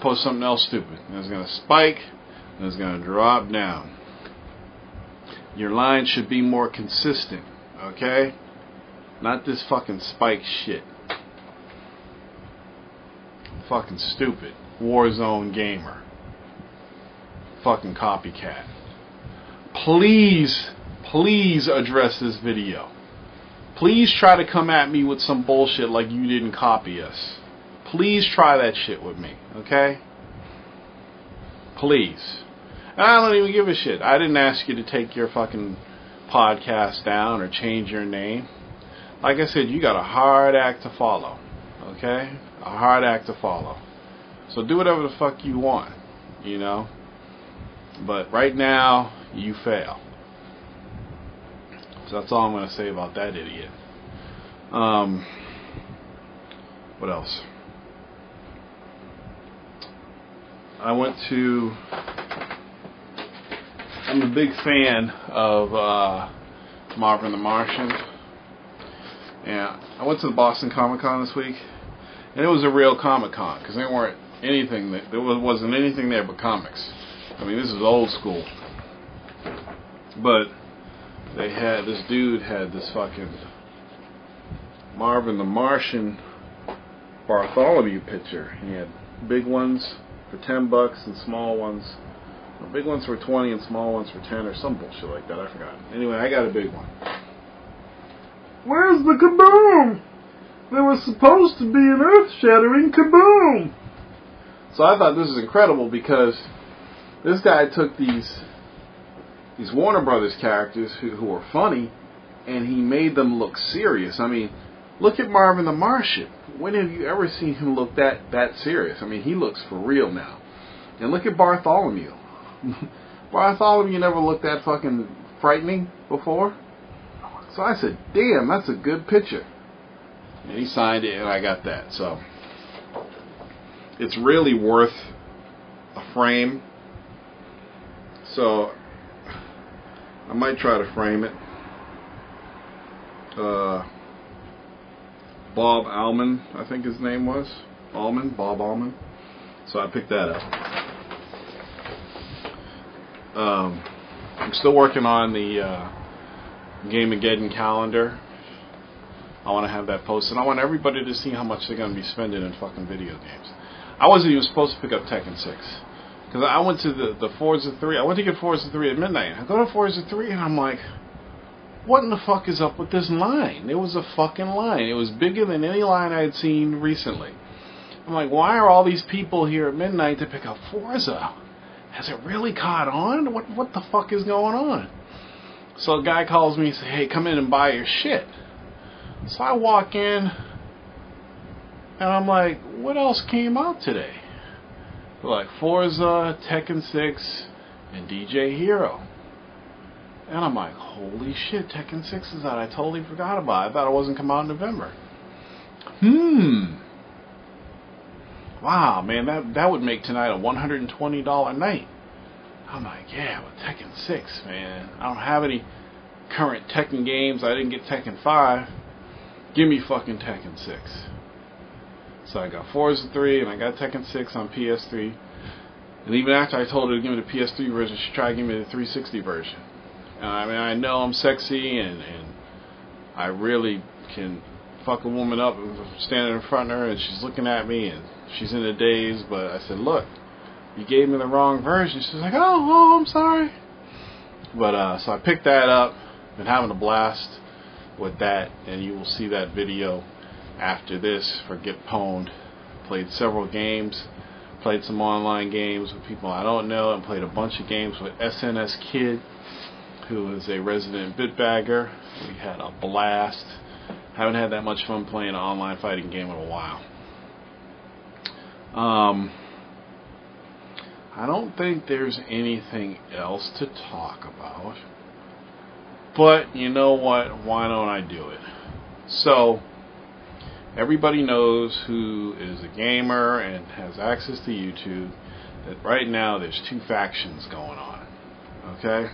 post something else stupid, and it's going to spike, and it's going to drop down. Your line should be more consistent, okay? Not this fucking spike shit. Fucking stupid. Warzone Gamer. Fucking copycat. Please address this video. Please try to come at me with some bullshit like you didn't copy us. Please try that shit with me, okay? Please. And I don't even give a shit. I didn't ask you to take your fucking podcast down or change your name. Like I said, you got a hard act to follow, okay? A hard act to follow. So do whatever the fuck you want, you know? But right now, you fail. So that's all I'm going to say about that idiot. What else? I'm a big fan of Marvin the Martian. And I went to the Boston Comic Con this week, and it was a real Comic Con because there wasn't anything there but comics. I mean, this is old school. But this dude had this fucking Marvin the Martian Bartholomew picture. He had big ones for $10 and small ones. Well, big ones for 20 and small ones for 10 or some bullshit like that. I forgot. Anyway, I got a big one. Where's the kaboom? There was supposed to be an earth-shattering kaboom. So I thought this was incredible because this guy took these Warner Brothers characters who were funny, and he made them look serious. I mean, look at Marvin the Martian. When have you ever seen him look that serious? I mean, he looks for real now. And look at Bartholomew. Bartholomew never looked that fucking frightening before. So I said, damn, that's a good picture. And he signed it, and I got that. So it's really worth a frame. So I might try to frame it. Bob Allman, I think his name was. Bob Allman. So I picked that up. I'm still working on the Gameageddon calendar. I want to have that posted. I want everybody to see how much they're going to be spending in fucking video games. I wasn't even supposed to pick up Tekken 6. Because I went to the Forza 3. I went to get Forza 3 at midnight. I go to Forza 3 and I'm like, what in the fuck is up with this line? It was a fucking line. It was bigger than any line I had seen recently. I'm like, why are all these people here at midnight to pick up Forza? Has it really caught on? What the fuck is going on? So a guy calls me and says, hey, come in and buy your shit. So I walk in and I'm like, what else came out today? They're like Forza, Tekken 6, and DJ Hero. And I'm like, holy shit, Tekken 6 is out. I totally forgot about it. I thought it wasn't come out in November. Wow, man, that would make tonight a $120 night. I'm like, yeah, with Tekken 6, man. I don't have any current Tekken games. I didn't get Tekken 5. Give me fucking Tekken 6. So I got Forza 3 and I got Tekken 6 on PS3. And even after I told her to give me the PS3 version, she tried to give me the 360 version. I mean, I know I'm sexy and I really can fuck a woman up and standing in front of her and she's looking at me and she's in a daze, but I said, look, you gave me the wrong version. She's like, oh, I'm sorry. But so I picked that up, been having a blast with that, and you will see that video after this for Get Pwned. Played several games, played some online games with people I don't know, and played a bunch of games with SNSKID, who is a resident bitbagger. We had a blast. Haven't had that much fun playing an online fighting game in a while. I don't think there's anything else to talk about. But you know what? Why don't I do it? So, everybody knows who is a gamer and has access to YouTube that right now there's two factions going on. Okay?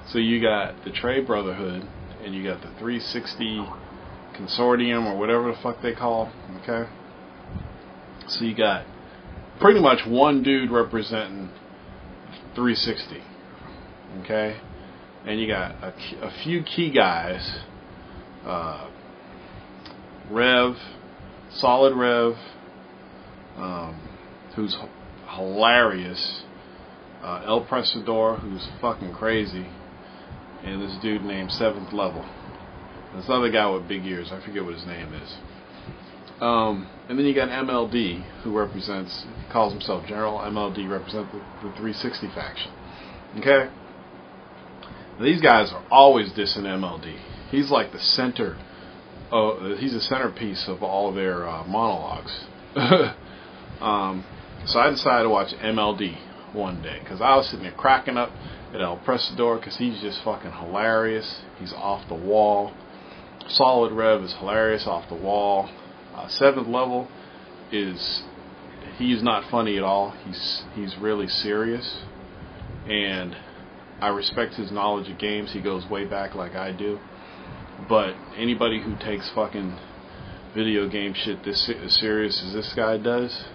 So you got the Trey Brotherhood and you got the 360 Consortium or whatever the fuck they call. Okay? So you got pretty much one dude representing 360. Okay? And you got a few key guys. Rev, Solid Rev, who's hilarious. El Presador, who's fucking crazy. And this dude named 7th Level. This other guy with big ears, I forget what his name is. And then you got MLD, who represents, calls himself General MLD, represents the 360 faction. Okay? These guys are always dissing MLD. He's like the center, he's the centerpiece of all their monologues. So I decided to watch MLD one day, because I was sitting there cracking up at El Presador, because he's just fucking hilarious. He's off the wall. Solid Rev is hilarious, off the wall. 7th Level he's not funny at all. He's really serious, and I respect his knowledge of games. He goes way back like I do. But anybody who takes fucking video game shit this as serious as this guy does,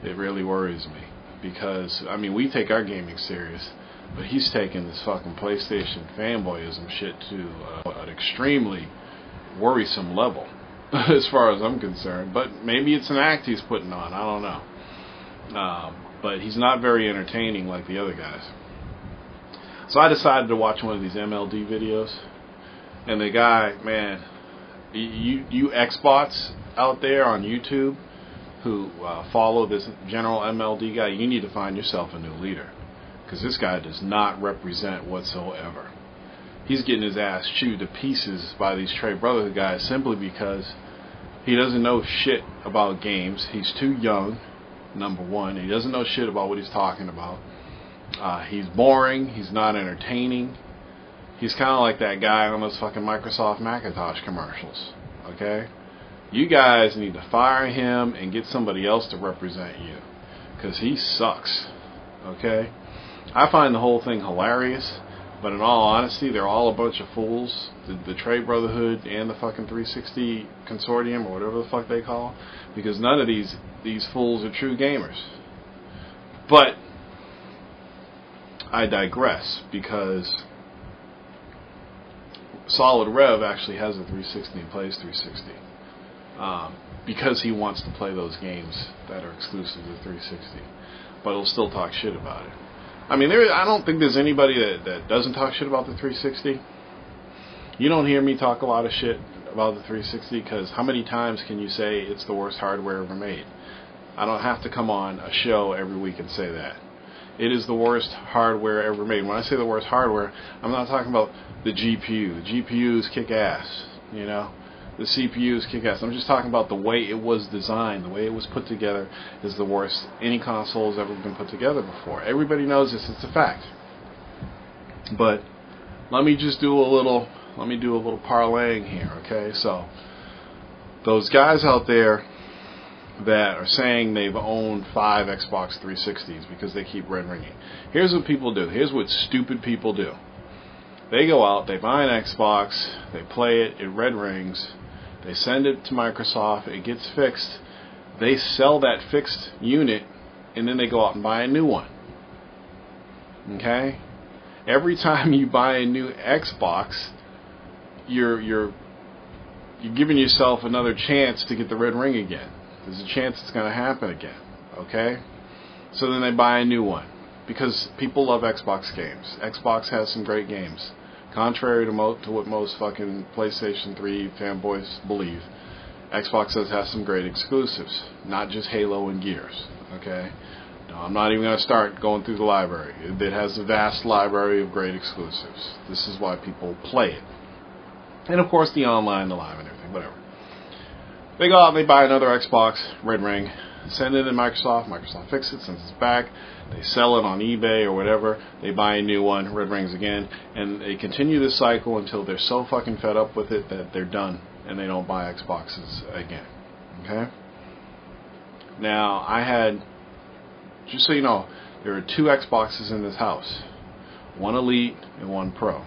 it really worries me. Because, I mean, we take our gaming serious, but he's taking this fucking PlayStation fanboyism shit to an extremely worrisome level, as far as I'm concerned. But maybe it's an act he's putting on, I don't know. But he's not very entertaining like the other guys. So I decided to watch one of these MLD videos, and the guy, man, you Xbots out there on YouTube who follow this General MLD guy, you need to find yourself a new leader, because this guy does not represent whatsoever. He's getting his ass chewed to pieces by these Trey Brotherhood guys simply because he doesn't know shit about games. He's too young, number one. He doesn't know shit about what he's talking about. He's boring. He's not entertaining. He's kind of like that guy on those fucking Microsoft Macintosh commercials. Okay? You guys need to fire him and get somebody else to represent you, because he sucks. Okay? I find the whole thing hilarious, but in all honesty, they're all a bunch of fools. The Trey Brotherhood and the fucking 360 Consortium, or whatever the fuck they call, because none of these fools are true gamers. But I digress, because Solid Rev actually has a 360 and plays 360. Because he wants to play those games that are exclusive to 360. But he'll still talk shit about it. I mean, I don't think there's anybody that doesn't talk shit about the 360. You don't hear me talk a lot of shit about the 360, because how many times can you say it's the worst hardware ever made? I don't have to come on a show every week and say that. It is the worst hardware ever made. When I say the worst hardware, I'm not talking about the GPU. The GPUs kick ass, you know. The CPUs kick ass. I'm just talking about the way it was designed, the way it was put together is the worst any console has ever been put together before. Everybody knows this. It's a fact. But let me do a little parlaying here, okay? So those guys out there that are saying they've owned 5 Xbox 360s because they keep red ringing. Here's what people do. Here's what stupid people do. They go out, they buy an Xbox, they play it, it red rings, they send it to Microsoft, it gets fixed, they sell that fixed unit, and then they go out and buy a new one. Okay? Every time you buy a new Xbox, you're giving yourself another chance to get the red ring again. There's a chance it's going to happen again. Okay? So then they buy a new one, because people love Xbox games. Xbox has some great games. Contrary to what most fucking PlayStation 3 fanboys believe, Xbox has some great exclusives. Not just Halo and Gears. Okay? No, I'm not even going to start going through the library. It has a vast library of great exclusives. This is why people play it. And of course the online, the live, and everything, whatever. They go out and they buy another Xbox, red ring, send it to Microsoft, Microsoft fixes it, sends it back, they sell it on eBay or whatever, they buy a new one, red rings again, and they continue this cycle until they're so fucking fed up with it that they're done, and they don't buy Xboxes again. Okay? Now, I had, just so you know, there are 2 Xboxes in this house, one Elite and one Pro.